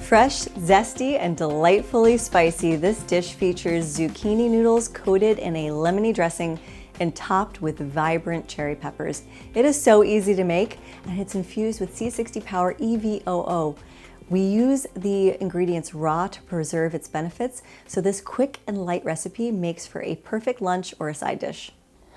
Fresh, zesty, and delightfully spicy, this dish features zucchini noodles coated in a lemony dressing and topped with vibrant cherry peppers. It is so easy to make, and it's infused with C60 Power EVOO. We use the ingredients raw to preserve its benefits, so this quick and light recipe makes for a perfect lunch or a side dish.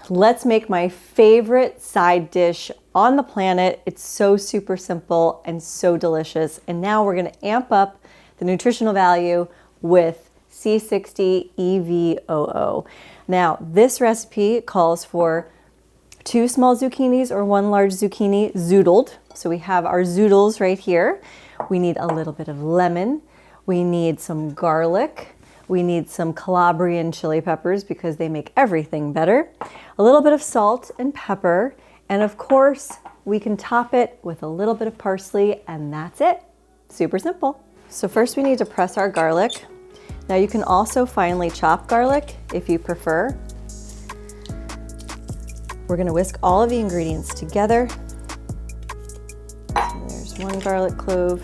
Let's make my favorite side dish on the planet. It's so super simple and so delicious. And now we're gonna amp up the nutritional value with C60 EVOO. Now, this recipe calls for 2 small zucchinis or 1 large zucchini zoodled. So we have our zoodles right here. We need a little bit of lemon. We need some garlic. We need some Calabrian chili peppers because they make everything better. A little bit of salt and pepper. And of course, we can top it with a little bit of parsley, and that's it. Super simple. So first we need to press our garlic. Now you can also finely chop garlic if you prefer. We're gonna whisk all of the ingredients together. So there's 1 garlic clove,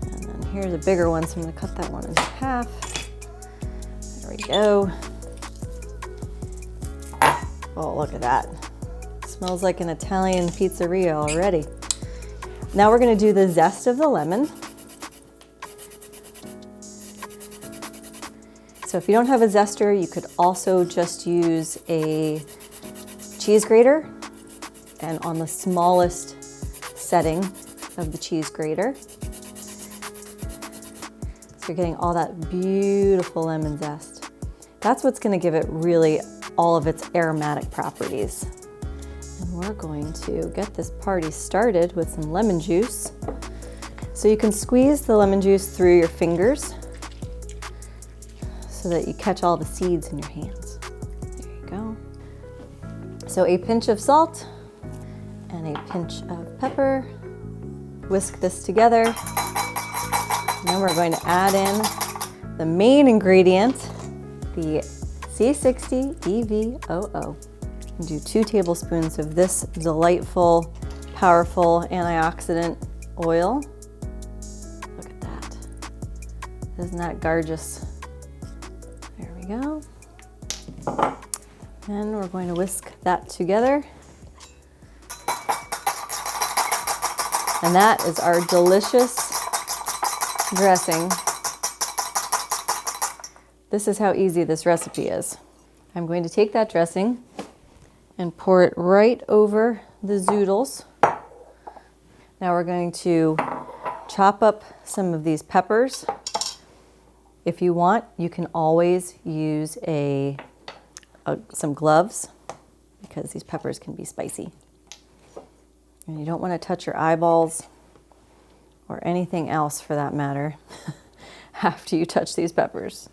and then here's a bigger one, so I'm gonna cut that one in half. There we go. Oh, look at that. Smells like an Italian pizzeria already. Now we're gonna do the zest of the lemon. So if you don't have a zester, you could also just use a cheese grater, and on the smallest setting of the cheese grater. So you're getting all that beautiful lemon zest. That's what's gonna give it really all of its aromatic properties. And we're going to get this party started with some lemon juice. So you can squeeze the lemon juice through your fingers so that you catch all the seeds in your hands. There you go. So a pinch of salt and a pinch of pepper. Whisk this together. And then we're going to add in the main ingredient, the C60 EVOO. Do 2 tablespoons of this delightful, powerful antioxidant oil. Look at that. Isn't that gorgeous? There we go. And we're going to whisk that together. And that is our delicious dressing. This is how easy this recipe is. I'm going to take that dressing and pour it right over the zoodles. Now we're going to chop up some of these peppers. If you want, you can always use some gloves because these peppers can be spicy. And you don't want to touch your eyeballs or anything else for that matter after you touch these peppers.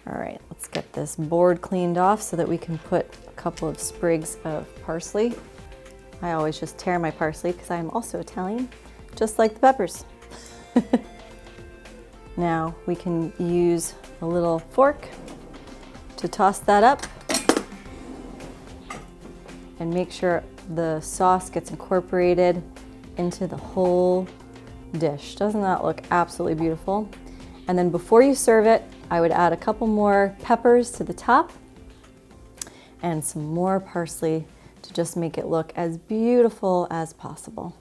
All right, let's get this board cleaned off so that we can put a couple of sprigs of parsley. I always just tear my parsley because I'm also Italian, just like the peppers. Now we can use a little fork to toss that up and make sure the sauce gets incorporated into the whole dish. Doesn't that look absolutely beautiful? And then before you serve it, I would add a couple more peppers to the top and some more parsley to just make it look as beautiful as possible.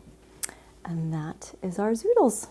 And that is our zoodles.